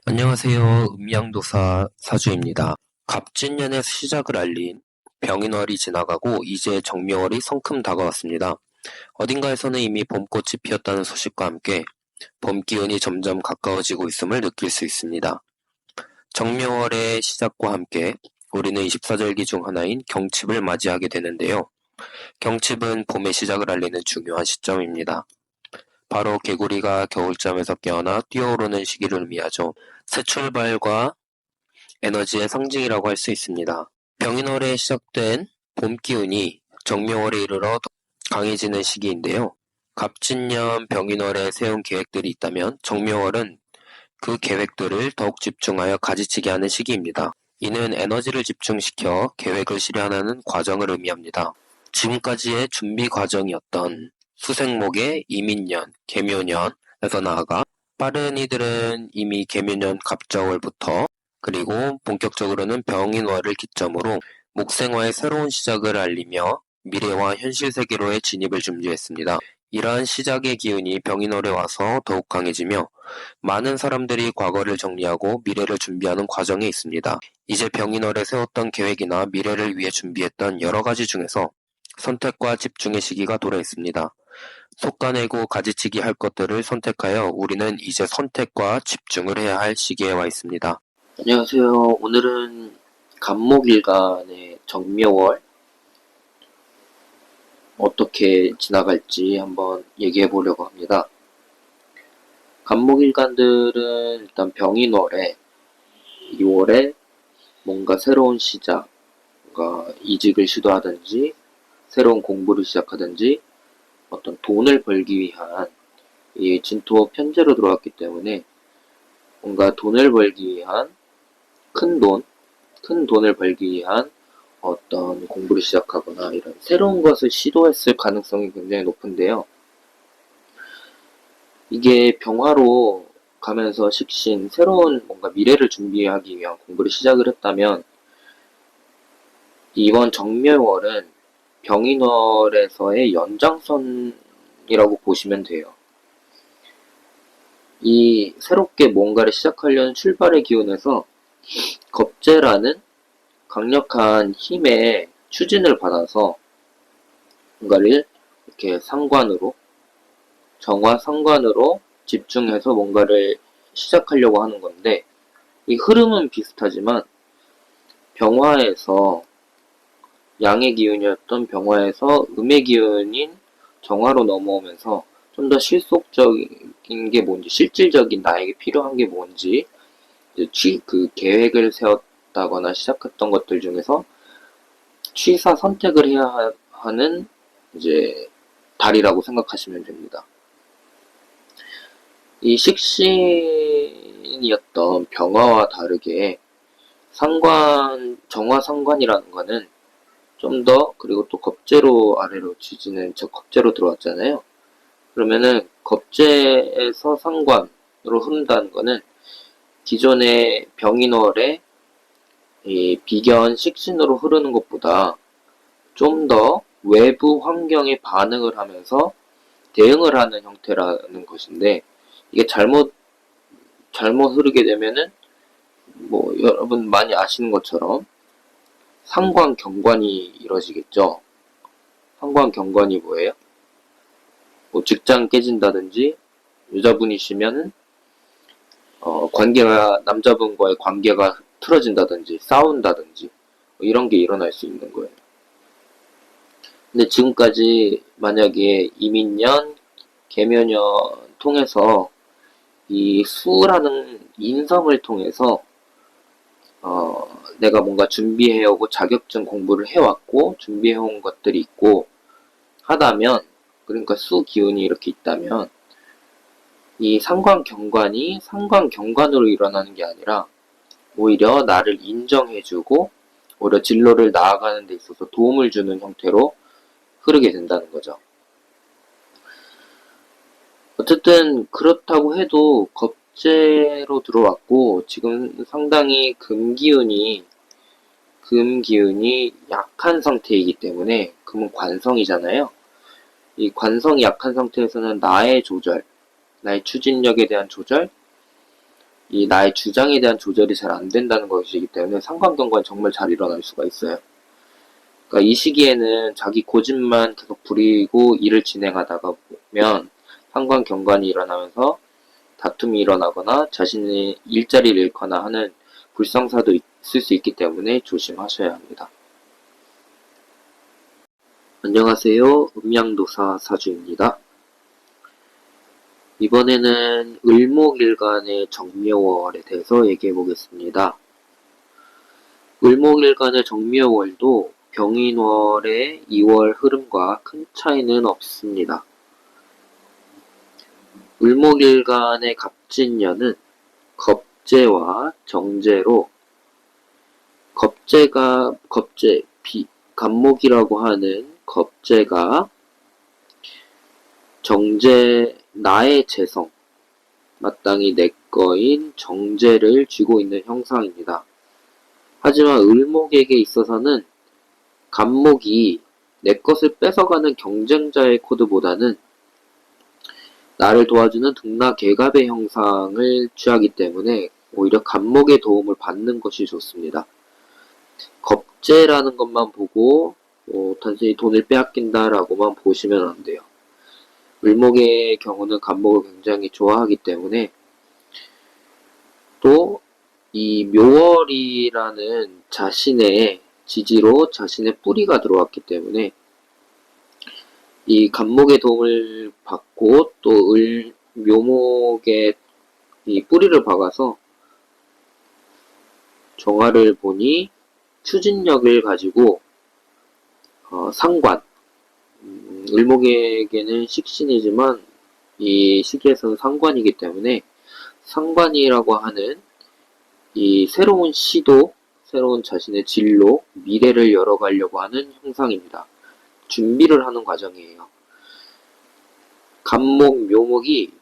안녕하세요. 음양도사 사주입니다. 갑진년의 시작을 알린 병인월이 지나가고 이제 정묘월이 성큼 다가왔습니다. 어딘가에서는 이미 봄꽃이 피었다는 소식과 함께 봄 기운이 점점 가까워지고 있음을 느낄 수 있습니다. 정묘월의 시작과 함께 우리는 24절기 중 하나인 경칩을 맞이하게 되는데요. 경칩은 봄의 시작을 알리는 중요한 시점입니다. 바로 개구리가 겨울잠에서 깨어나 뛰어오르는 시기를 의미하죠. 새 출발과 에너지의 상징이라고 할 수 있습니다. 병인월에 시작된 봄 기운이 정묘월에 이르러 더 강해지는 시기인데요. 갑진년 병인월에 세운 계획들이 있다면 정묘월은 그 계획들을 더욱 집중하여 가지치게 하는 시기입니다. 이는 에너지를 집중시켜 계획을 실현하는 과정을 의미합니다. 지금까지의 준비 과정이었던 수생목의 이민년, 계묘년에서 나아가 빠른 이들은 이미 계묘년 갑자월부터 그리고 본격적으로는 병인월을 기점으로 목생화의 새로운 시작을 알리며 미래와 현실 세계로의 진입을 준비했습니다. 이러한 시작의 기운이 병인월에 와서 더욱 강해지며 많은 사람들이 과거를 정리하고 미래를 준비하는 과정에 있습니다. 이제 병인월에 세웠던 계획이나 미래를 위해 준비했던 여러 가지 중에서 선택과 집중의 시기가 돌아있습니다. 솎아내고 가지치기 할 것들을 선택하여 우리는 이제 선택과 집중을 해야 할 시기에 와 있습니다. 안녕하세요. 오늘은 갑목일간의 정묘월 어떻게 지나갈지 한번 얘기해 보려고 합니다. 갑목일간들은 일단 병인월에 2월에 뭔가 새로운 시작, 뭔가 이직을 시도하든지 새로운 공부를 시작하든지 어떤 돈을 벌기 위한 이 진토 편제로 들어왔기 때문에 뭔가 돈을 벌기 위한 큰 돈을 벌기 위한 어떤 공부를 시작하거나 이런 새로운 것을 시도했을 가능성이 굉장히 높은데요. 이게 병화로 가면서 식신, 새로운 뭔가 미래를 준비하기 위한 공부를 시작을 했다면 이번 정묘월은 병인월에서의 연장선이라고 보시면 돼요. 이 새롭게 뭔가를 시작하려는 출발의 기운에서 겁재라는 강력한 힘의 추진을 받아서 뭔가를 이렇게 상관으로 정화 상관으로 집중해서 뭔가를 시작하려고 하는 건데 이 흐름은 비슷하지만 병화에서 양의 기운이었던 병화에서 음의 기운인 정화로 넘어오면서 좀 더 실속적인 게 뭔지 실질적인 나에게 필요한 게 뭔지 그 계획을 세웠다거나 시작했던 것들 중에서 취사 선택을 해야 하는 이제 달이라고 생각하시면 됩니다. 이 식신이었던 병화와 다르게 정화상관이라는 거는 좀 더, 그리고 또 겁재로 아래로 지지는 저 겁재로 들어왔잖아요. 그러면은 겁재에서 상관으로 흐른다는 거는 기존의 병인월의 이 비견 식신으로 흐르는 것보다 좀 더 외부 환경에 반응을 하면서 대응을 하는 형태라는 것인데 이게 잘못 흐르게 되면은 뭐 여러분 많이 아시는 것처럼 상관경관이 이루어지겠죠. 상관경관이 뭐예요? 뭐 직장 깨진다든지 여자분이시면은 관계가 남자분과의 관계가 틀어진다든지 싸운다든지 뭐 이런 게 일어날 수 있는 거예요. 근데 지금까지 만약에 이민년, 계묘년 통해서 이 수라는 인성을 통해서 내가 뭔가 준비해오고 자격증 공부를 해왔고 준비해온 것들이 있고 하다면 그러니까 수 기운이 이렇게 있다면 이 상관경관이 상관경관으로 일어나는 게 아니라 오히려 나를 인정해주고 오히려 진로를 나아가는 데 있어서 도움을 주는 형태로 흐르게 된다는 거죠. 어쨌든 그렇다고 해도 겁재로 들어왔고 지금 상당히 금기운이 약한 상태이기 때문에 금은 관성이잖아요. 이 관성이 약한 상태에서는 나의 조절, 나의 추진력에 대한 조절, 이 나의 주장에 대한 조절이 잘 안 된다는 것이기 때문에 상관경과는 정말 잘 일어날 수가 있어요. 그러니까 이 시기에는 자기 고집만 계속 부리고 일을 진행하다가 보면 상관경관이 일어나면서 다툼이 일어나거나 자신의 일자리를 잃거나 하는 불상사도 있을 수 있기 때문에 조심하셔야 합니다. 안녕하세요. 음양도사 사주입니다. 이번에는 을목일간의 정묘월에 대해서 얘기해 보겠습니다. 을목일간의 정묘월도 병인월의 2월 흐름과 큰 차이는 없습니다. 을목일간의 갑진년은 겁재와 정재로 갑목이라고 하는 겁재가 정재, 나의 재성, 마땅히 내 거인 정재를 쥐고 있는 형상입니다. 하지만 을목에게 있어서는 갑목이 내 것을 뺏어가는 경쟁자의 코드보다는 나를 도와주는 등나개갑의 형상을 취하기 때문에 오히려 갑목의 도움을 받는 것이 좋습니다. 겁재라는 것만 보고 단순히 돈을 빼앗긴다라고만 보시면 안 돼요. 을목의 경우는 갑목을 굉장히 좋아하기 때문에 또 이 묘월이라는 자신의 지지로 자신의 뿌리가 들어왔기 때문에 이 갑목의 도움을 받고 또 묘목의 이 뿌리를 박아서 정화를 보니 추진력을 가지고 상관, 을목에게는 식신이지만 이 시기에서는 상관이기 때문에 상관이라고 하는 이 새로운 시도, 새로운 자신의 진로, 미래를 열어가려고 하는 형상입니다. 준비를 하는 과정이에요. 갑목, 묘목이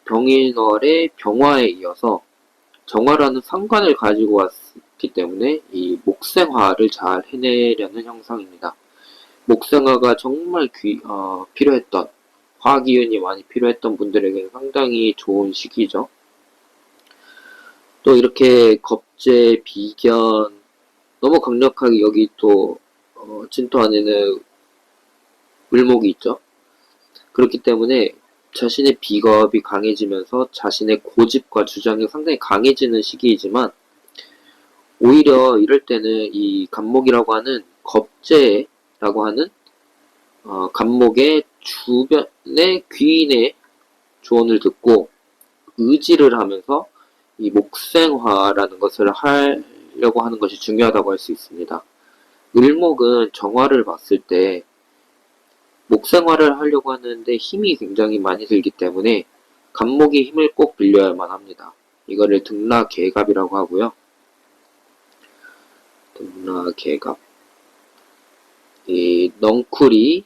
병인월의 병화에 이어서 정화라는 상관을 가지고 왔기 때문에 이 목생화를 잘 해내려는 형상입니다. 목생화가 정말 필요했던, 화기운이 많이 필요했던 분들에게는 상당히 좋은 시기죠. 또 이렇게 겁재, 비견, 너무 강력하게 여기 또 진토 안에는 을목이 있죠. 그렇기 때문에 자신의 비겁이 강해지면서 자신의 고집과 주장이 상당히 강해지는 시기이지만 오히려 이럴 때는 이 갑목이라고 하는 겁재라고 하는 갑목의 주변의 귀인의 조언을 듣고 의지를 하면서 이 목생화라는 것을 하려고 하는 것이 중요하다고 할 수 있습니다. 을목은 정화를 봤을 때 목생화를 하려고 하는데 힘이 굉장히 많이 들기 때문에 갑목이 힘을 꼭 빌려야만 합니다. 이거를 등나개갑이라고 하고요. 등나개갑. 이 넝쿨이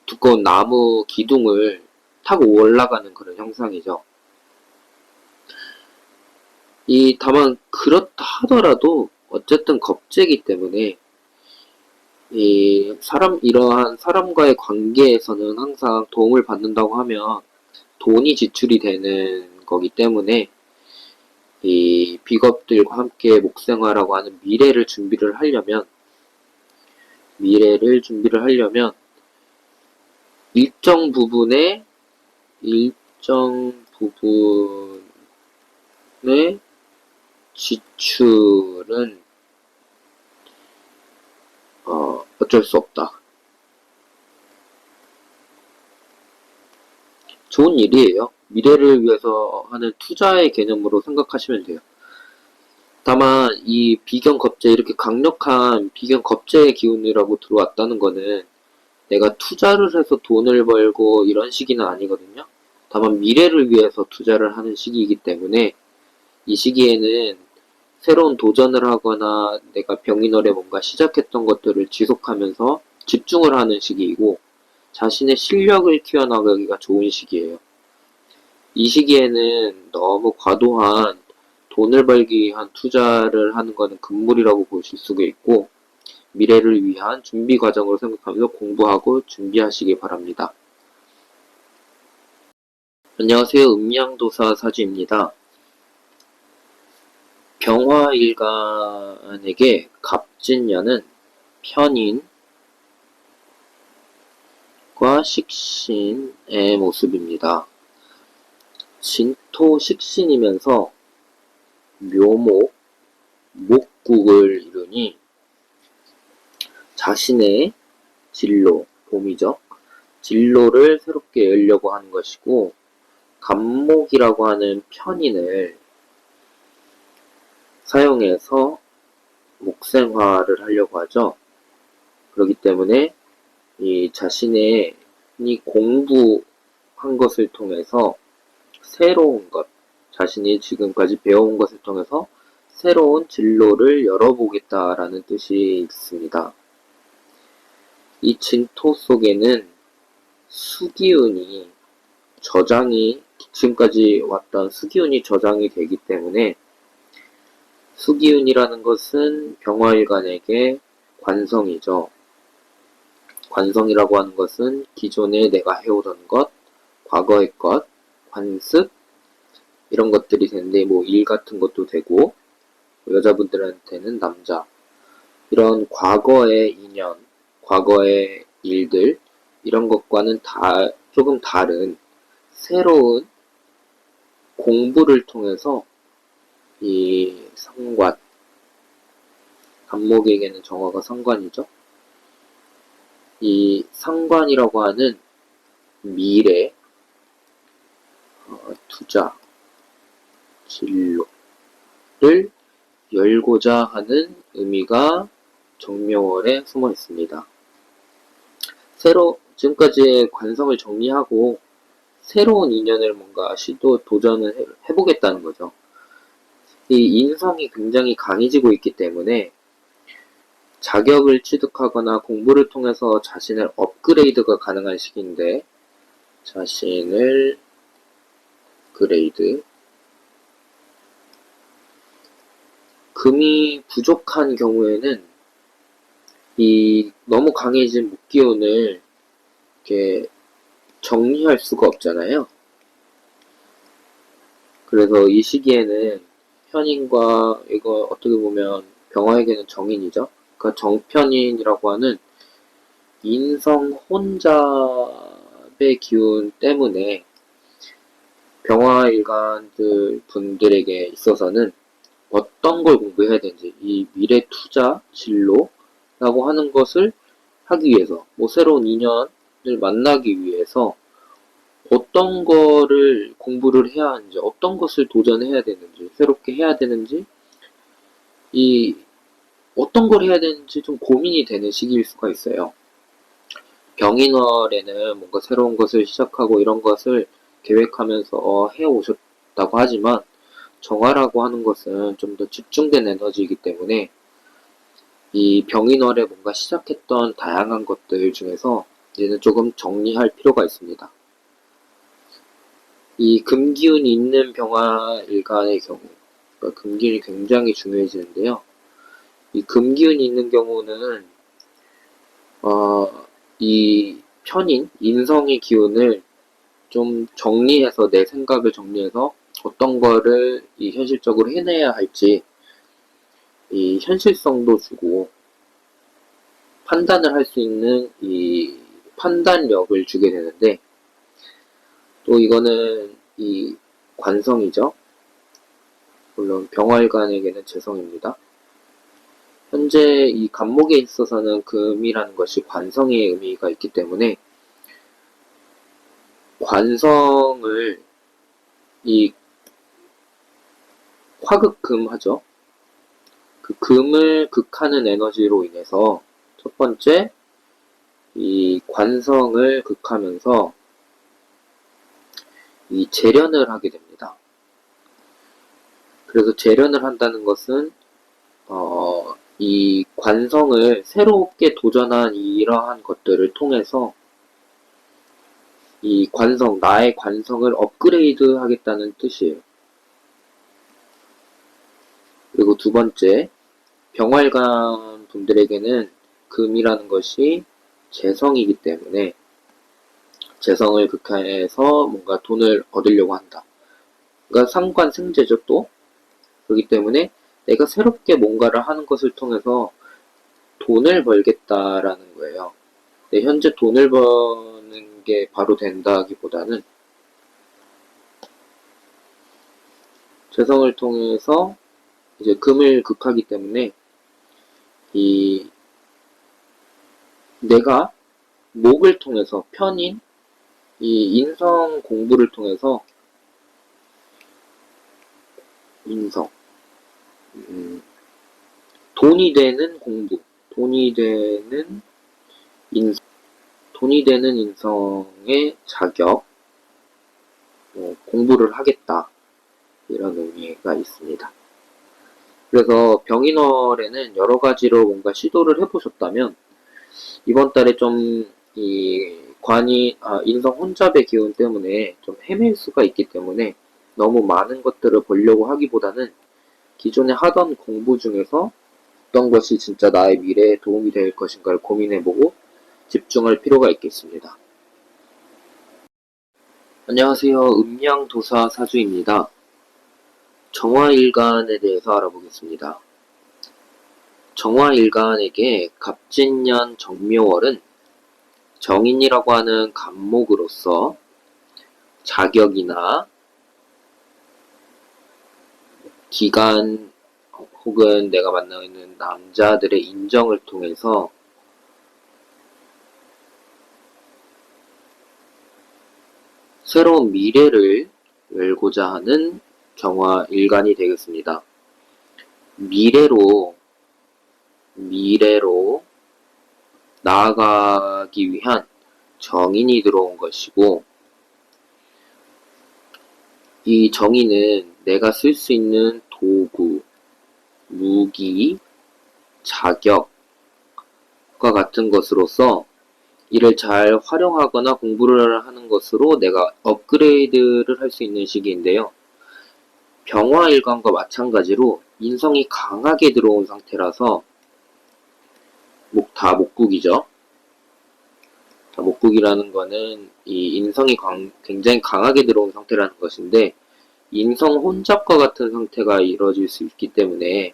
두꺼운 나무 기둥을 타고 올라가는 그런 형상이죠. 다만 그렇다 하더라도 어쨌든 겁재이기 때문에 이러한 사람과의 관계에서는 항상 도움을 받는다고 하면 돈이 지출이 되는 거기 때문에 이 비겁들과 함께 목생화라고 하는 미래를 준비를 하려면 일정 부분의 지출은 어쩔 수 없다. 좋은 일이에요. 미래를 위해서 하는 투자의 개념으로 생각하시면 돼요. 다만 이 비견겁재, 이렇게 강력한 비견겁재의 기운이라고 들어왔다는 거는 내가 투자를 해서 돈을 벌고 이런 시기는 아니거든요. 다만 미래를 위해서 투자를 하는 시기이기 때문에 이 시기에는 새로운 도전을 하거나 내가 병인월에 뭔가 시작했던 것들을 지속하면서 집중을 하는 시기이고 자신의 실력을 키워나가기가 좋은 시기예요. 이 시기에는 너무 과도한 돈을 벌기 위한 투자를 하는 것은 금물이라고 보실 수가 있고 미래를 위한 준비 과정으로 생각하면서 공부하고 준비하시기 바랍니다. 안녕하세요. 음양도사 사주입니다. 병화일간에게 갑진년은 편인과 식신의 모습입니다. 진토 식신이면서 묘목, 목국을 이루니 자신의 진로, 봄이죠. 진로를 새롭게 열려고 하는 것이고, 갑목이라고 하는 편인을 사용해서 목생화를 하려고 하죠. 그렇기 때문에 이 자신의 공부한 것을 통해서 새로운 것, 자신이 지금까지 배워온 것을 통해서 새로운 진로를 열어보겠다라는 뜻이 있습니다. 이 진토 속에는 수기운이 지금까지 왔던 수기운이 저장이 되기 때문에 수기운이라는 것은 병화일간에게 관성이죠. 관성이라고 하는 것은 기존에 내가 해오던 것, 과거의 것, 관습, 이런 것들이 되는데, 일 같은 것도 되고, 여자분들한테는 남자, 이런 과거의 인연, 과거의 일들, 이런 것과는 조금 다른 새로운 공부를 통해서 이 상관, 갑목에게는 정화가 상관이죠. 이 상관이라고 하는 미래, 투자, 진로를 열고자 하는 의미가 정묘월에 숨어 있습니다. 지금까지의 관성을 정리하고 새로운 인연을 뭔가 도전을 해보겠다는 거죠. 이 인성이 굉장히 강해지고 있기 때문에 자격을 취득하거나 공부를 통해서 자신을 업그레이드가 가능한 시기인데, 자신을 업그레이드, 금이 부족한 경우에는 이 너무 강해진 목기운을 이렇게 정리할 수가 없잖아요. 그래서 이 시기에는 편인과, 이거 어떻게 보면 병화에게는 정인이죠. 그러니까 정편인이라고 하는 인성 혼잡의 기운 때문에 병화일간들 분들에게 있어서는 어떤 걸 공부해야 되는지, 이 미래 투자, 진로라고 하는 것을 하기 위해서, 새로운 인연을 만나기 위해서 어떤 거를 공부를 해야 하는지, 어떤 것을 도전해야 되는지, 새롭게 해야 되는지, 어떤 걸 해야 되는지 좀 고민이 되는 시기일 수가 있어요. 병인월에는 뭔가 새로운 것을 시작하고 이런 것을 계획하면서 해오셨다고 하지만, 정화라고 하는 것은 좀 더 집중된 에너지이기 때문에 이 병인월에 뭔가 시작했던 다양한 것들 중에서 이제는 조금 정리할 필요가 있습니다. 이 금기운이 있는 병화일간의 경우, 그러니까 금기운이 굉장히 중요해지는데요. 이 금기운이 있는 경우는 이 편인, 인성의 기운을 좀 정리해서, 내 생각을 정리해서 어떤 거를 현실적으로 해내야 할지 이 현실성도 주고 판단을 할 수 있는 이 판단력을 주게 되는데, 또 이거는 이 관성이죠. 물론 병화일간에게는 재성입니다. 현재 이 갑목에 있어서는 금이라는 것이 관성의 의미가 있기 때문에 관성을 화극금하죠. 그 금을 극하는 에너지로 인해서 첫 번째 이 관성을 극하면서 이 재련을 하게 됩니다. 그래서 재련을 한다는 것은 이 관성을 새롭게 도전한 이러한 것들을 통해서 이 나의 관성을 업그레이드 하겠다는 뜻이에요. 그리고 두 번째, 병활관 분들에게는 금이라는 것이 재성이기 때문에 재성을 극화해서 뭔가 돈을 얻으려고 한다. 그러니까 상관생재죠 또. 그렇기 때문에 내가 새롭게 뭔가를 하는 것을 통해서 돈을 벌겠다라는 거예요. 근데 현재 돈을 버는 게 바로 된다기보다는 재성을 통해서 이제 금을 극하기 때문에 이 내가 목을 통해서 편인 이 인성 공부를 통해서 인성 돈이 되는 공부, 인성, 돈이 되는 인성의 자격, 공부를 하겠다 이런 의미가 있습니다. 그래서 병인월에는 여러 가지로 뭔가 시도를 해보셨다면 이번 달에 좀 인성 혼잡의 기운 때문에 좀 헤맬 수가 있기 때문에 너무 많은 것들을 보려고 하기보다는 기존에 하던 공부 중에서 어떤 것이 진짜 나의 미래에 도움이 될 것인가를 고민해보고 집중할 필요가 있겠습니다. 안녕하세요. 음양도사 사주입니다. 정화일간에 대해서 알아보겠습니다. 정화일간에게 갑진년 정묘월은 정인이라고 하는 간목으로서 자격이나 기간 혹은 내가 만나고 있는 남자들의 인정을 통해서 새로운 미래를 열고자 하는 정화일간이 되겠습니다. 미래로 나아가기 위한 정인이 들어온 것이고 이 정인은 내가 쓸 수 있는 도구, 무기, 자격과 같은 것으로서 이를 잘 활용하거나 공부를 하는 것으로 내가 업그레이드를 할 수 있는 시기인데요. 병화일간과 마찬가지로 인성이 강하게 들어온 상태라서 목국이죠. 목국이라는 거는 이 인성이 굉장히 강하게 들어온 상태라는 것인데 인성 혼잡과 같은 상태가 이루어질 수 있기 때문에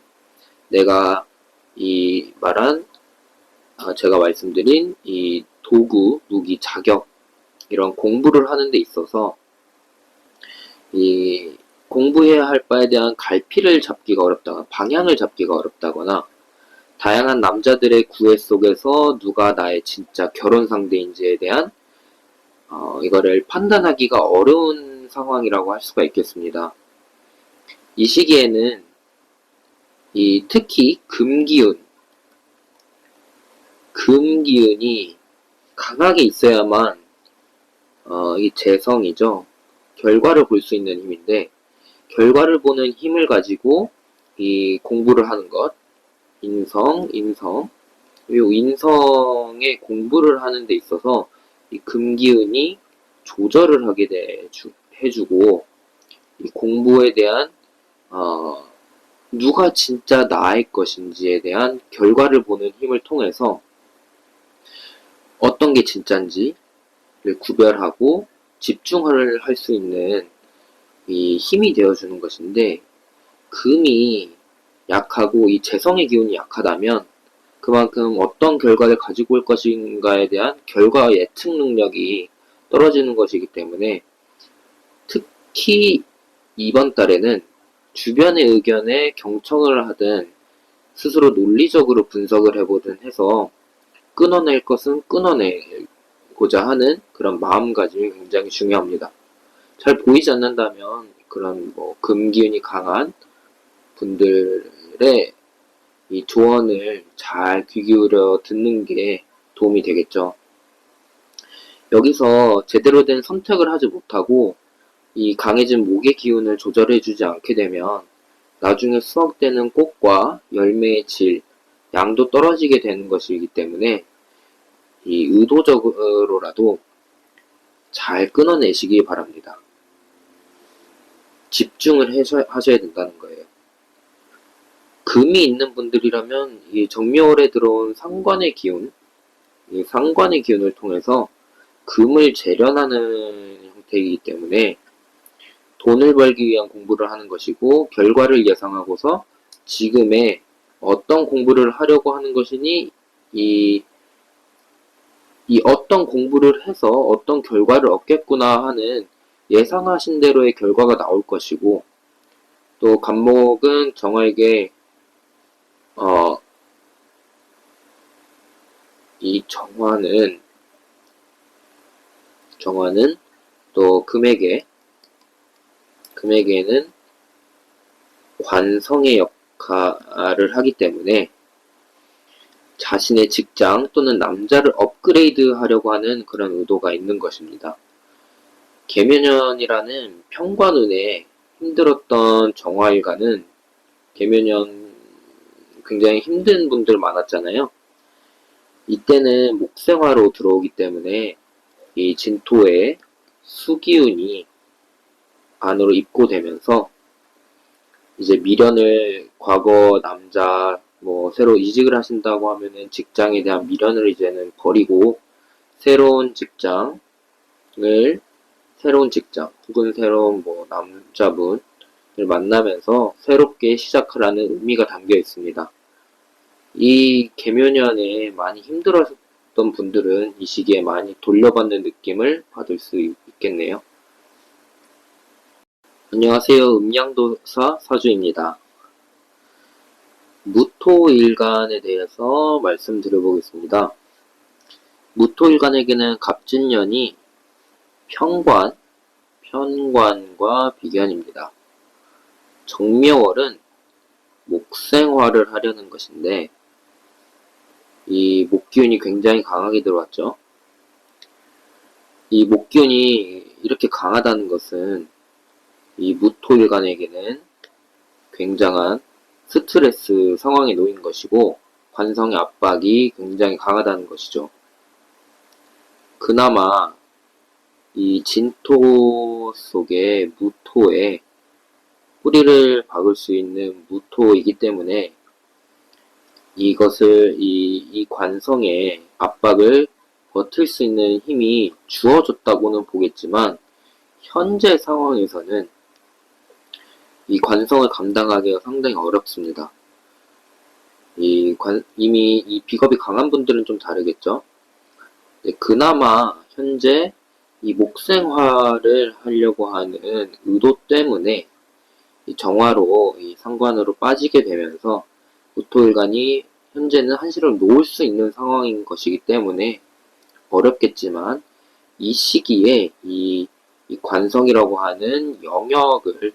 내가 제가 말씀드린 이 도구, 무기, 자격 이런 공부를 하는 데 있어서 이 공부해야 할 바에 대한 갈피를 잡기가 어렵다거나 방향을 잡기가 어렵다거나 다양한 남자들의 구애 속에서 누가 나의 진짜 결혼 상대인지에 대한 이거를 판단하기가 어려운 상황이라고 할 수가 있겠습니다. 이 시기에는 특히 금기운이 강하게 있어야만 이 재성이죠. 결과를 볼 수 있는 힘인데 결과를 보는 힘을 가지고 이 공부를 하는 것 인성 그리고 인성의 공부를 하는 데 있어서 이 금기운이 조절을 하게 해주고 이 공부에 대한 누가 진짜 나의 것인지에 대한 결과를 보는 힘을 통해서 어떤 게 진짠지를 구별하고 집중을 할 수 있는 이 힘이 되어주는 것인데 금이 약하고 이 재성의 기운이 약하다면 그만큼 어떤 결과를 가지고 올 것인가에 대한 결과 예측 능력이 떨어지는 것이기 때문에 특히 이번 달에는 주변의 의견에 경청을 하든 스스로 논리적으로 분석을 해보든 해서 끊어낼 것은 끊어내고자 하는 그런 마음가짐이 굉장히 중요합니다. 잘 보이지 않는다면 그런 금기운이 강한 분들의 이 조언을 잘 귀 기울여 듣는 게 도움이 되겠죠. 여기서 제대로 된 선택을 하지 못하고 이 강해진 목의 기운을 조절해주지 않게 되면 나중에 수확되는 꽃과 열매의 질, 양도 떨어지게 되는 것이기 때문에 이 의도적으로라도 잘 끊어내시기 바랍니다. 집중을 하셔야 된다는 거예요. 금이 있는 분들이라면 이 정묘월에 들어온 상관의 기운, 이 상관의 기운을 통해서 금을 재련하는 형태이기 때문에 돈을 벌기 위한 공부를 하는 것이고, 결과를 예상하고서 지금의 어떤 공부를 하려고 하는 것이니 이 어떤 공부를 해서 어떤 결과를 얻겠구나 하는 예상하신 대로의 결과가 나올 것이고, 또 간목은 정화에게 이 정화는 또 금에게는 관성의 역할을 하기 때문에 자신의 직장 또는 남자를 업그레이드 하려고 하는 그런 의도가 있는 것입니다. 계묘년이라는 편관운에 힘들었던 정화일가는 계묘년 굉장히 힘든 분들 많았잖아요. 이때는 목생화로 들어오기 때문에 이 진토에 수기운이 안으로 입고되면서 이제 미련을, 과거 남자 새로 이직을 하신다고 하면은 직장에 대한 미련을 이제는 버리고 새로운 직장 혹은 새로운 남자분을 만나면서 새롭게 시작하라는 의미가 담겨 있습니다. 이 계묘년에 많이 힘들었던 분들은 이 시기에 많이 돌려받는 느낌을 받을 수 있겠네요. 안녕하세요. 음양도사 사주입니다. 무토일간에 대해서 말씀드려보겠습니다. 무토일간에게는 갑진년이 편관과 비견입니다. 정묘월은 목생화를 하려는 것인데 이 목기운이 굉장히 강하게 들어왔죠. 이 목기운이 이렇게 강하다는 것은 이 무토일간에게는 굉장한 스트레스 상황에 놓인 것이고 관성의 압박이 굉장히 강하다는 것이죠. 그나마 이 진토 속에 무토에 뿌리를 박을 수 있는 무토이기 때문에 이것을 이 관성의 압박을 버틸 수 있는 힘이 주어졌다고는 보겠지만 현재 상황에서는 이 관성을 감당하기가 상당히 어렵습니다. 이미 이 비겁이 강한 분들은 좀 다르겠죠. 그나마 현재 이 목생화를 하려고 하는 의도 때문에 이 정화로 이 상관으로 빠지게 되면서 무토일간이 현재는 한시를 놓을 수 있는 상황인 것이기 때문에 어렵겠지만 이 시기에 이 관성이라고 하는 영역을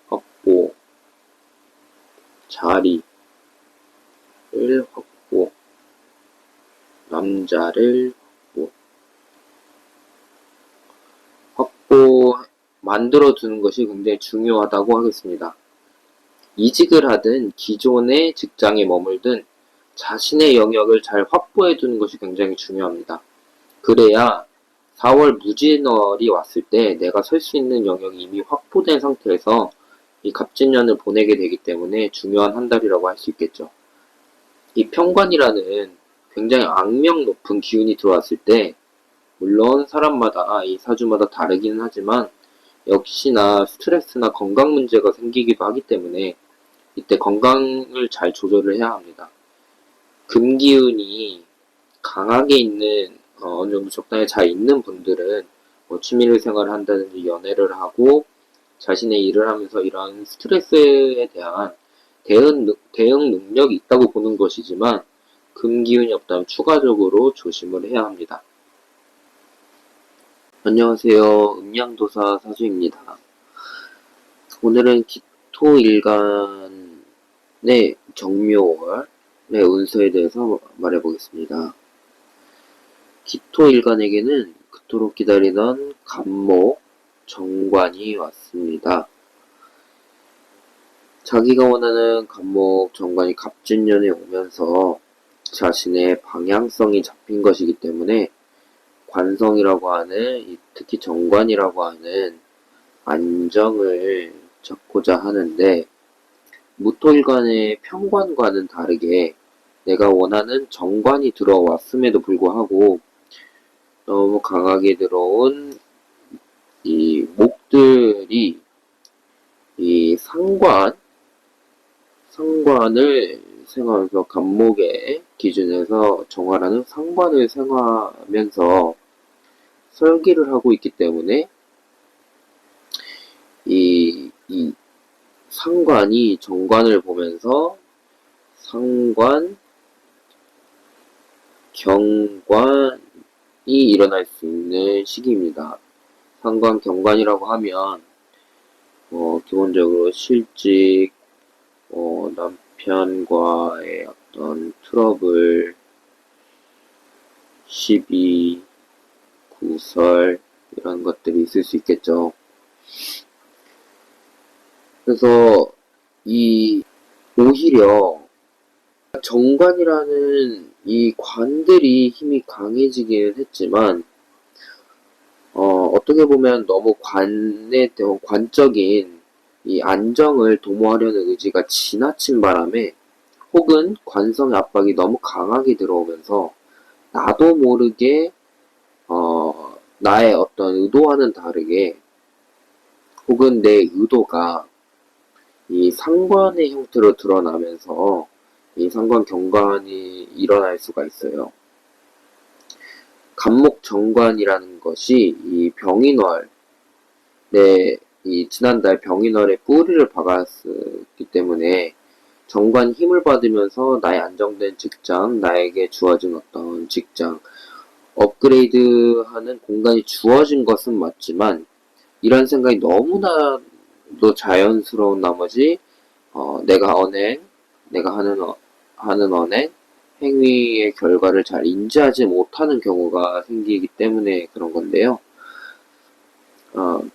확보, 자리를 확보, 남자를 확보 만들어두는 것이 굉장히 중요하다고 하겠습니다. 이직을 하든 기존의 직장에 머물든 자신의 영역을 잘 확보해두는 것이 굉장히 중요합니다. 그래야 4월 무진월이 왔을 때 내가 설 수 있는 영역이 이미 확보된 상태에서 이 갑진년을 보내게 되기 때문에 중요한 한 달이라고 할 수 있겠죠. 이 편관이라는 굉장히 악명 높은 기운이 들어왔을 때 물론 사람마다 이 사주마다 다르기는 하지만 역시나 스트레스나 건강 문제가 생기기도 하기 때문에 이때 건강을 잘 조절을 해야 합니다. 금기운이 강하게 있는 어느 정도 적당히 잘 있는 분들은 취미생활을 한다든지 연애를 하고 자신의 일을 하면서 이런 스트레스에 대한 대응 능력이 있다고 보는 것이지만 금기운이 없다면 추가적으로 조심을 해야 합니다. 안녕하세요. 음양도사 사주입니다. 오늘은 기토일간의 정묘월의 운세에 대해서 말해보겠습니다. 기토일간에게는 그토록 기다리던 간목, 정관이 왔습니다. 자기가 원하는 간목, 정관이 갑진년에 오면서 자신의 방향성이 잡힌 것이기 때문에 관성이라고 하는, 특히 정관이라고 하는 안정을 찾고자 하는데, 무토일관의 평관과는 다르게 내가 원하는 정관이 들어왔음에도 불구하고 너무 강하게 들어온 이 목들이 이 상관을 생각하면서 간목의 기준에서 정화라는 상관을 생각하면서 설계를 하고 있기 때문에 이 상관이 정관을 보면서 상관, 경관이 일어날 수 있는 시기입니다. 상관, 경관이라고 하면 기본적으로 실직, 남편과의 어떤 트러블, 시비, 구설 이런 것들이 있을 수 있겠죠. 그래서 오히려 정관이라는 이 관들이 힘이 강해지기는 했지만 어떻게 보면 너무 관적인 이 안정을 도모하려는 의지가 지나친 바람에 혹은 관성의 압박이 너무 강하게 들어오면서 나도 모르게 나의 어떤 의도와는 다르게 혹은 내 의도가 이 상관의 형태로 드러나면서 이 상관 경관이 일어날 수가 있어요. 간목 정관이라는 것이 이 병인월에 지난달 병인월에 뿌리를 박았기 때문에 정관 힘을 받으면서 나의 안정된 직장, 나에게 주어진 어떤 직장, 업그레이드하는 공간이 주어진 것은 맞지만 이런 생각이 너무나도 자연스러운 나머지 내가 하는 언행, 행위의 결과를 잘 인지하지 못하는 경우가 생기기 때문에 그런 건데요.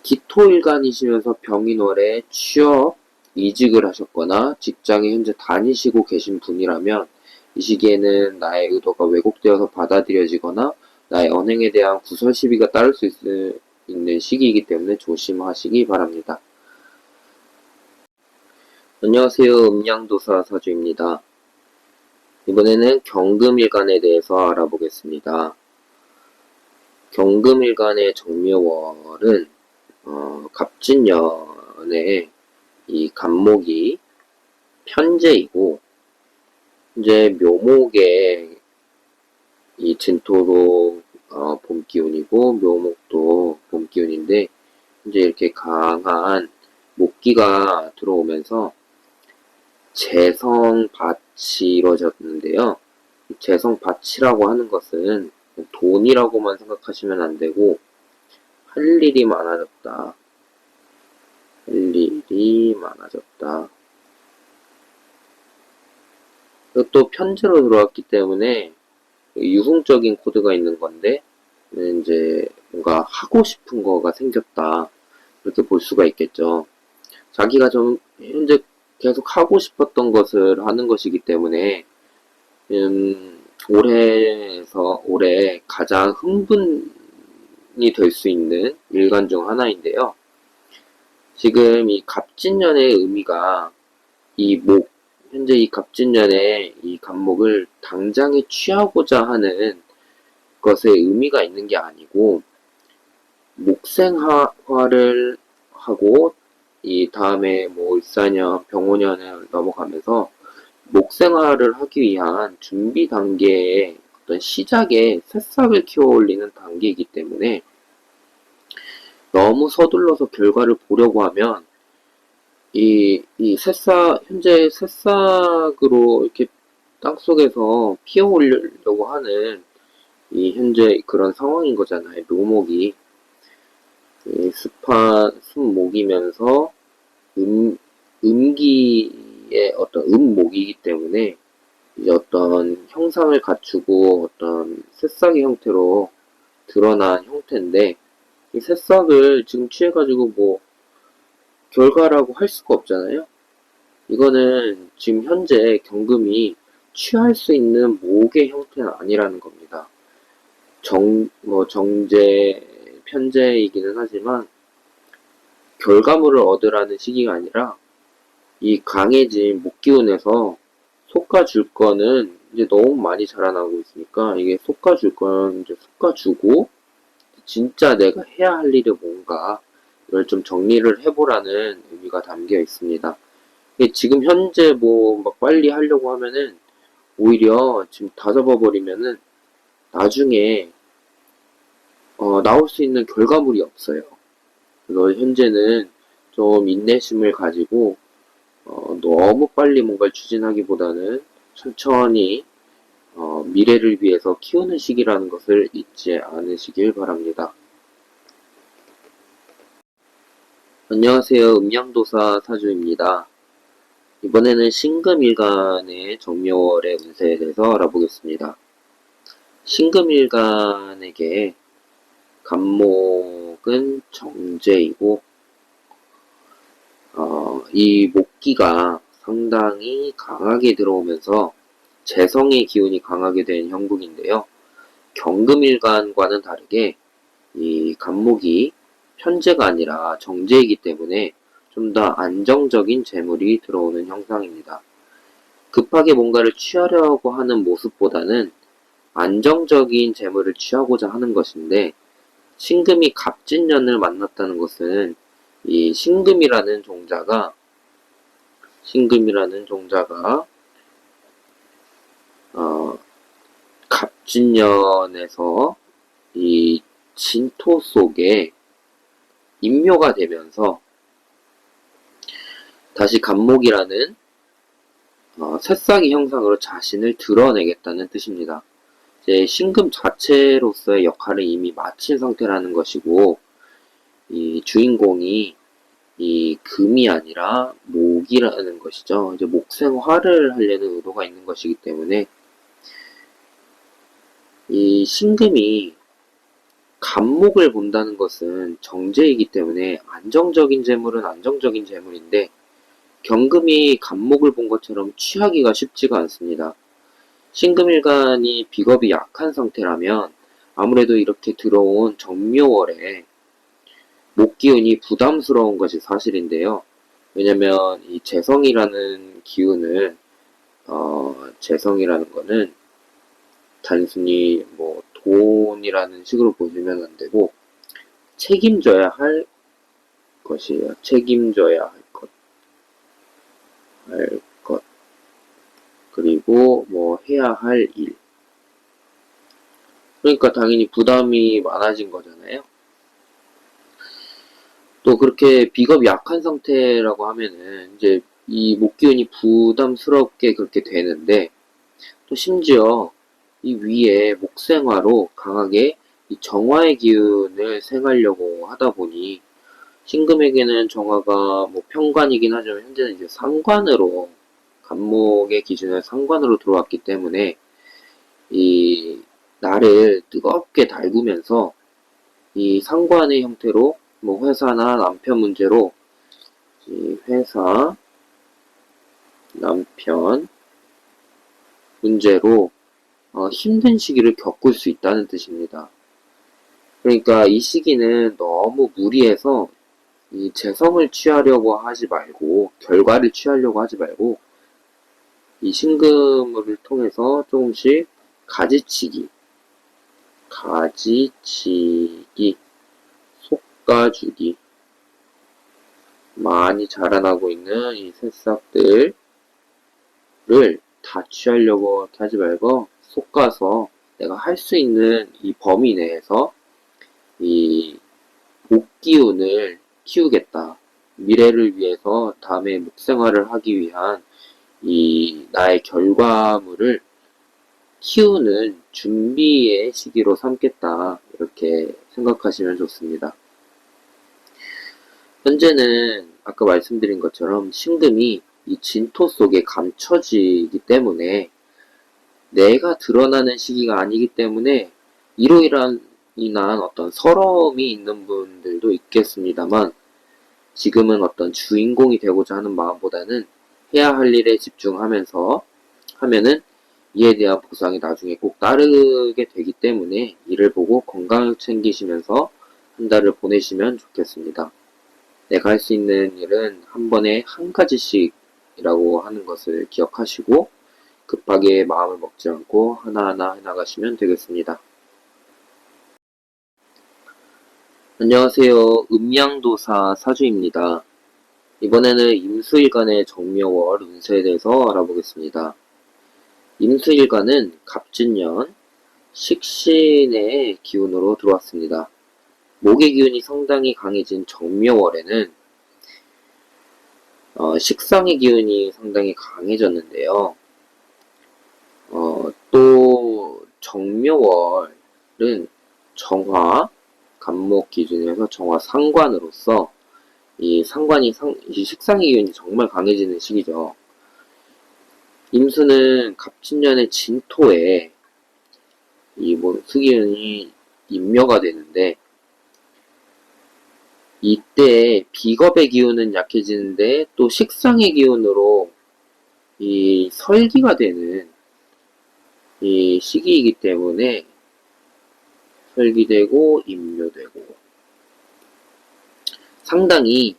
기토일간이시면서 병인월에 취업, 이직을 하셨거나 직장에 현재 다니시고 계신 분이라면 이 시기에는 나의 의도가 왜곡되어서 받아들여지거나 나의 언행에 대한 구설 시비가 따를 수 있는 시기이기 때문에 조심하시기 바랍니다. 안녕하세요. 음양도사 사주입니다. 이번에는 경금일간에 대해서 알아보겠습니다. 경금일간의 정묘월은 갑진년에 이 간목이 편재이고 이제 묘목의 이 진토도 봄기운이고 묘목도 봄기운인데 이제 이렇게 강한 목기가 들어오면서 재성밭이 이루어졌는데요. 재성밭이라고 하는 것은 돈이라고만 생각하시면 안 되고 할 일이 많아졌다. 할 일이 많아졌다. 또 편제로 들어왔기 때문에 유흥적인 코드가 있는 건데 이제 뭔가 하고 싶은 거가 생겼다. 이렇게 볼 수가 있겠죠. 자기가 좀 현재 계속 하고 싶었던 것을 하는 것이기 때문에 올해 가장 흥분이 될 수 있는 일간 중 하나인데요. 지금 이 갑진년의 의미가 현재 이 갑진년의 이 간목을 당장에 취하고자 하는 것에 의미가 있는 게 아니고 목생화를 하고 이 다음에 뭐 을사년, 병오년을 넘어가면서 목생화를 하기 위한 준비 단계의 어떤 시작에 새싹을 키워 올리는 단계이기 때문에 너무 서둘러서 결과를 보려고 하면 현재 새싹으로 이렇게 땅속에서 피어 올리려고 하는 현재 그런 상황인 거잖아요. 묘목이. 습목이면서 음기의 어떤 음목이기 때문에 이제 어떤 형상을 갖추고 어떤 새싹의 형태로 드러난 형태인데 이 새싹을 지금 취해가지고 뭐 결과라고 할 수가 없잖아요. 이거는 지금 현재 경금이 취할 수 있는 목의 형태는 아니라는 겁니다. 정제, 편제이기는 하지만 결과물을 얻으라는 시기가 아니라 이 강해진 목기운에서 솎아줄 거는 이제 너무 많이 자라나고 있으니까 이게 솎아줄 건 이제 솎아주고 진짜 내가 해야 할 일이 뭔가 이걸 좀 정리를 해보라는 의미가 담겨 있습니다. 지금 현재 뭐 막 빨리 하려고 하면은 오히려 지금 다 접어버리면은 나중에 나올 수 있는 결과물이 없어요. 그래서 현재는 좀 인내심을 가지고 너무 빨리 뭔가를 추진하기보다는 천천히 미래를 위해서 키우는 시기라는 것을 잊지 않으시길 바랍니다. 안녕하세요. 음양도사 사주입니다. 이번에는 신금일간의 정묘월의 운세에 대해서 알아보겠습니다. 신금일간에게 간목은 정제이고 이 목기가 상당히 강하게 들어오면서 재성의 기운이 강하게 된 형국인데요. 경금일간과는 다르게 이 간목이 편제가 아니라 정제이기 때문에 좀 더 안정적인 재물이 들어오는 형상입니다. 급하게 뭔가를 취하려고 하는 모습보다는 안정적인 재물을 취하고자 하는 것인데, 신금이 갑진년을 만났다는 것은 이 신금이라는 종자가 갑진년에서 이 진토 속에 인묘가 되면서 다시 간목이라는 새싹이 형상으로 자신을 드러내겠다는 뜻입니다. 이제 신금 자체로서의 역할을 이미 마친 상태라는 것이고, 이 주인공이 이 금이 아니라 목이라는 것이죠. 이제 목생화를 하려는 의도가 있는 것이기 때문에 이 신금이 간목을 본다는 것은 정제이기 때문에 안정적인 재물은 안정적인 재물인데, 경금이 간목을 본 것처럼 취하기가 쉽지가 않습니다. 신금일간이 비겁이 약한 상태라면 아무래도 이렇게 들어온 정묘월에 목기운이 부담스러운 것이 사실인데요. 왜냐면 이 재성이라는 기운을 재성이라는 거는 단순히 뭐 돈이라는 식으로 보시면 안 되고 책임져야 할 것이에요. 책임져야 할 것. 그리고 뭐 해야 할 일. 그러니까 당연히 부담이 많아진 거잖아요. 또 그렇게 비겁이 약한 상태라고 하면은 이제 이 목기운이 부담스럽게 그렇게 되는데, 또 심지어 이 위에 목생화로 강하게 이 정화의 기운을 생하려고 하다 보니 신금에게는 정화가 뭐 편관이긴 하지만 현재는 이제 상관으로, 간목의 기준을 상관으로 들어왔기 때문에 이 나를 뜨겁게 달구면서 이 상관의 형태로 뭐 회사나 남편 문제로 이 회사, 남편 문제로 힘든 시기를 겪을 수 있다는 뜻입니다. 그러니까 이 시기는 너무 무리해서 이 재성을 취하려고 하지 말고, 결과를 취하려고 하지 말고, 이 신금을 통해서 조금씩 가지치기, 솎아주기, 많이 자라나고 있는 이 새싹들을 다 취하려고 하지 말고 솎아서 내가 할 수 있는 이 범위 내에서 이 목기운을 키우겠다. 미래를 위해서 다음에 목생활을 하기 위한 이 나의 결과물을 키우는 준비의 시기로 삼겠다. 이렇게 생각하시면 좋습니다. 현재는 아까 말씀드린 것처럼 신금이 이 진토 속에 감춰지기 때문에 내가 드러나는 시기가 아니기 때문에 이로 인한 어떤 서러움이 있는 분들도 있겠습니다만, 지금은 어떤 주인공이 되고자 하는 마음보다는 해야 할 일에 집중하면서 하면은 이에 대한 보상이 나중에 꼭 따르게 되기 때문에 이를 보고 건강을 챙기시면서 한 달을 보내시면 좋겠습니다. 내가 할 수 있는 일은 한 번에 한 가지씩이라고 하는 것을 기억하시고 급하게 마음을 먹지 않고 하나하나 해나가시면 되겠습니다. 안녕하세요. 음양도사 사주입니다. 이번에는 임수일간의 정묘월 운세에 대해서 알아보겠습니다. 임수일간은 갑진년 식신의 기운으로 들어왔습니다. 목의 기운이 상당히 강해진 정묘월에는 식상의 기운이 상당히 강해졌는데요. 또 정묘월은 정화, 간목 기준에서 정화 상관으로서 이 식상의 기운이 정말 강해지는 시기죠. 임수는 갑진년의 진토에 이 수기운이 임묘가 되는데 이때 비겁의 기운은 약해지는데 또 식상의 기운으로 이 설기가 되는 이 시기이기 때문에 설기되고 임묘되고 상당히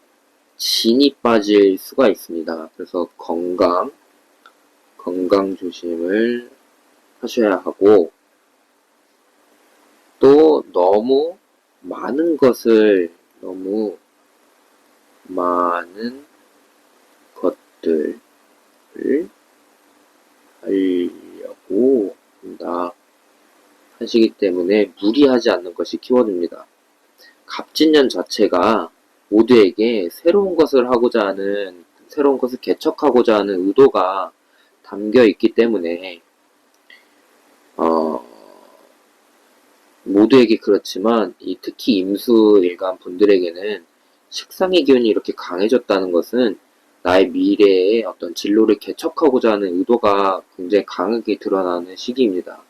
진이 빠질 수가 있습니다. 그래서 건강 조심을 하셔야 하고 또 너무 많은 것들을 하려고 하시기 때문에 무리하지 않는 것이 키워드입니다. 갑진년 자체가 모두에게 새로운 것을 개척하고자 하는 의도가 담겨 있기 때문에 모두에게 그렇지만 특히 임수일간 분들에게는 식상의 기운이 이렇게 강해졌다는 것은 나의 미래의 어떤 진로를 개척하고자 하는 의도가 굉장히 강하게 드러나는 시기입니다.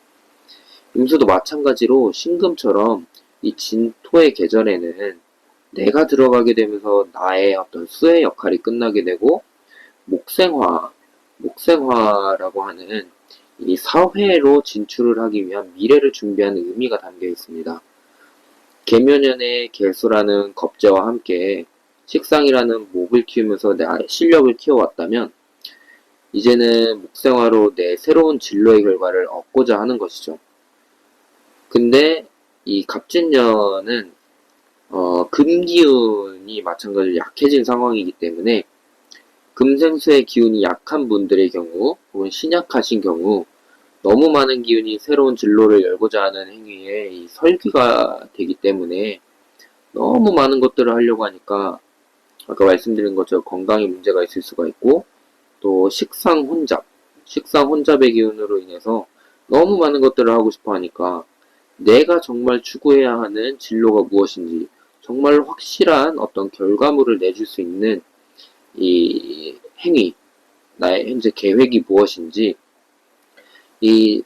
임수도 마찬가지로 신금처럼 이 진토의 계절에는 내가 들어가게 되면서 나의 어떤 수의 역할이 끝나게 되고 목생화라고 하는 이 사회로 진출을 하기 위한 미래를 준비하는 의미가 담겨 있습니다. 계묘년의 계수라는 겁재와 함께 식상이라는 목을 키우면서 나의 실력을 키워왔다면 이제는 목생화로 내 새로운 진로의 결과를 얻고자 하는 것이죠. 근데 이 갑진년은 금기운이 마찬가지로 약해진 상황이기 때문에 금생수의 기운이 약한 분들의 경우 혹은 신약하신 경우 너무 많은 기운이 새로운 진로를 열고자 하는 행위에 이 설기가 되기 때문에 너무 많은 것들을 하려고 하니까 아까 말씀드린 것처럼 건강에 문제가 있을 수가 있고 또 식상 혼잡의 기운으로 인해서 너무 많은 것들을 하고 싶어 하니까 내가 정말 추구해야 하는 진로가 무엇인지 정말 확실한 어떤 결과물을 내줄 수 있는 이 행위, 나의 현재 계획이 무엇인지 이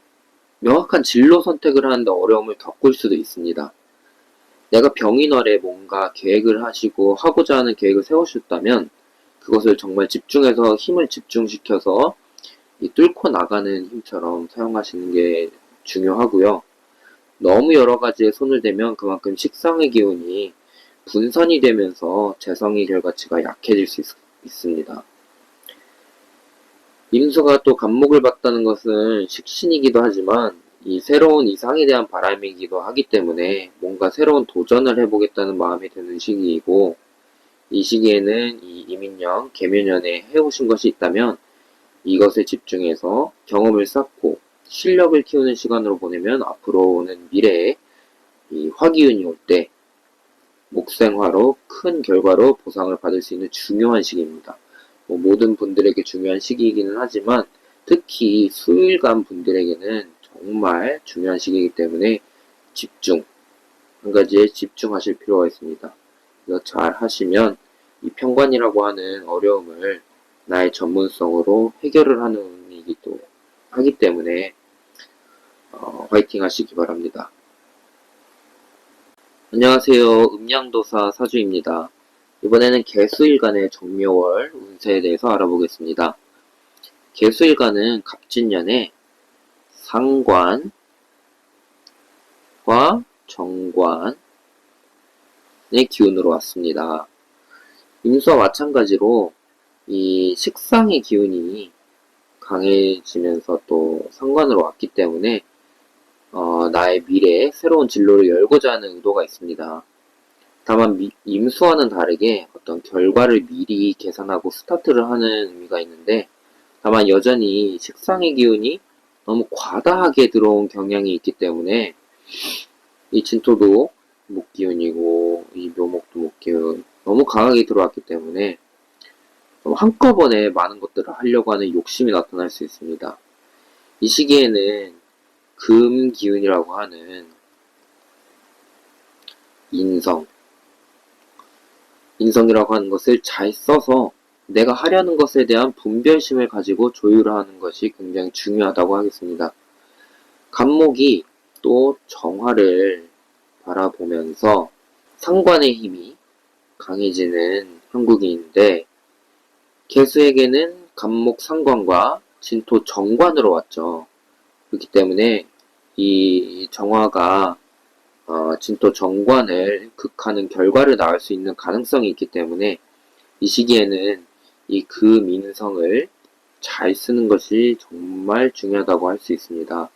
명확한 진로 선택을 하는데 어려움을 겪을 수도 있습니다. 내가 병인월에 뭔가 계획을 하시고 하고자 하는 계획을 세우셨다면 그것을 정말 집중해서 힘을 집중시켜서 뚫고 나가는 힘처럼 사용하시는 게 중요하고요. 너무 여러 가지에 손을 대면 그만큼 식상의 기운이 분산이 되면서 재성의 결과치가 약해질 수 있습니다. 임수가 또 간목을 받다는 것은 식신이기도 하지만 이 새로운 이상에 대한 바람이기도 하기 때문에 뭔가 새로운 도전을 해보겠다는 마음이 드는 시기이고 이 시기에는 이 이민년, 계묘년에 해오신 것이 있다면 이것에 집중해서 경험을 쌓고 실력을 키우는 시간으로 보내면 앞으로 오는 미래에 이 화기운이 올 때 목생화로 큰 결과로 보상을 받을 수 있는 중요한 시기입니다. 모든 분들에게 중요한 시기이기는 하지만 특히 수일간 분들에게는 정말 중요한 시기이기 때문에 한 가지에 집중하실 필요가 있습니다. 이거 잘 하시면 이 평관이라고 하는 어려움을 나의 전문성으로 해결을 하는 의미이기도 하기 때문에 화이팅 하시기 바랍니다. 안녕하세요. 음양도사 사주입니다. 이번에는 개수일간의 정묘월 운세에 대해서 알아보겠습니다. 개수일간은 갑진년에 상관과 정관의 기운으로 왔습니다. 임수와 마찬가지로 이 식상의 기운이 강해지면서 또 상관으로 왔기 때문에 나의 미래에 새로운 진로를 열고자 하는 의도가 있습니다. 다만 임수와는 다르게 어떤 결과를 미리 계산하고 스타트를 하는 의미가 있는데, 다만 여전히 식상의 기운이 너무 과다하게 들어온 경향이 있기 때문에 이 진토도 목기운이고 이 묘목도 목기운 너무 강하게 들어왔기 때문에 한꺼번에 많은 것들을 하려고 하는 욕심이 나타날 수 있습니다. 이 시기에는 금 기운이라고 하는 인성이라고 하는 것을 잘 써서 내가 하려는 것에 대한 분별심을 가지고 조율을 하는 것이 굉장히 중요하다고 하겠습니다. 간목이 또 정화를 바라보면서 상관의 힘이 강해지는 형국인인데, 개수에게는 간목 상관과 진토 정관으로 왔죠. 그렇기 때문에 이 정화가 진토 정관을 극하는 결과를 낳을 수 있는 가능성이 있기 때문에 이 시기에는 이 금인성을 잘 쓰는 것이 정말 중요하다고 할 수 있습니다.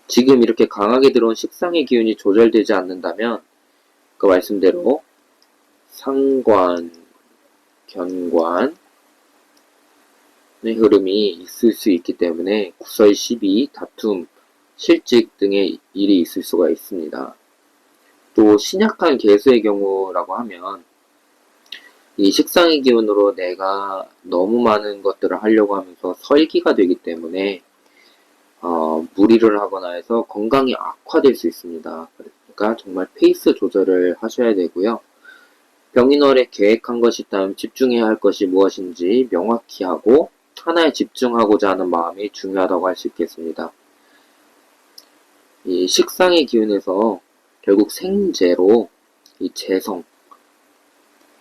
지금 이렇게 강하게 들어온 식상의 기운이 조절되지 않는다면 그 말씀대로 상관, 견관의 흐름이 있을 수 있기 때문에 구설 시비, 다툼, 실직 등의 일이 있을 수가 있습니다. 또 신약한 개수의 경우라고 하면 이 식상의 기운으로 내가 너무 많은 것들을 하려고 하면서 설기가 되기 때문에 무리를 하거나 해서 건강이 악화될 수 있습니다. 그러니까 정말 페이스 조절을 하셔야 되고요. 병인월에 계획한 것이 있다면 집중해야 할 것이 무엇인지 명확히 하고 하나에 집중하고자 하는 마음이 중요하다고 할 수 있겠습니다. 이 식상의 기운에서 결국 생재로 이 재성,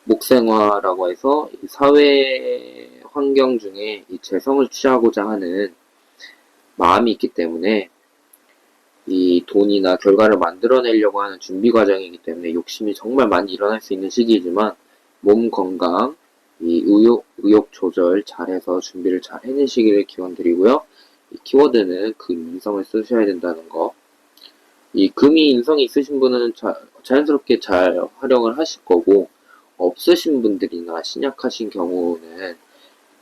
목생화라고 해서 이 사회 환경 중에 이 재성을 취하고자 하는 마음이 있기 때문에 이 돈이나 결과를 만들어내려고 하는 준비 과정이기 때문에 욕심이 정말 많이 일어날 수 있는 시기이지만 몸 건강, 이 의욕 조절 잘해서 준비를 잘 해내시기를 기원드리고요. 이 키워드는 금인성을 쓰셔야 된다는 거. 이 금이 인성이 있으신 분은 자연스럽게 잘 활용을 하실 거고, 없으신 분들이나 신약하신 경우는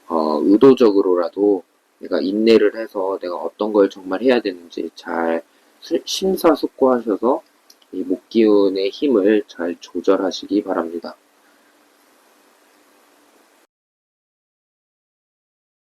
의도적으로라도 내가 인내를 해서 내가 어떤 걸 정말 해야 되는지 잘 심사숙고하셔서 이 목기운의 힘을 잘 조절하시기 바랍니다.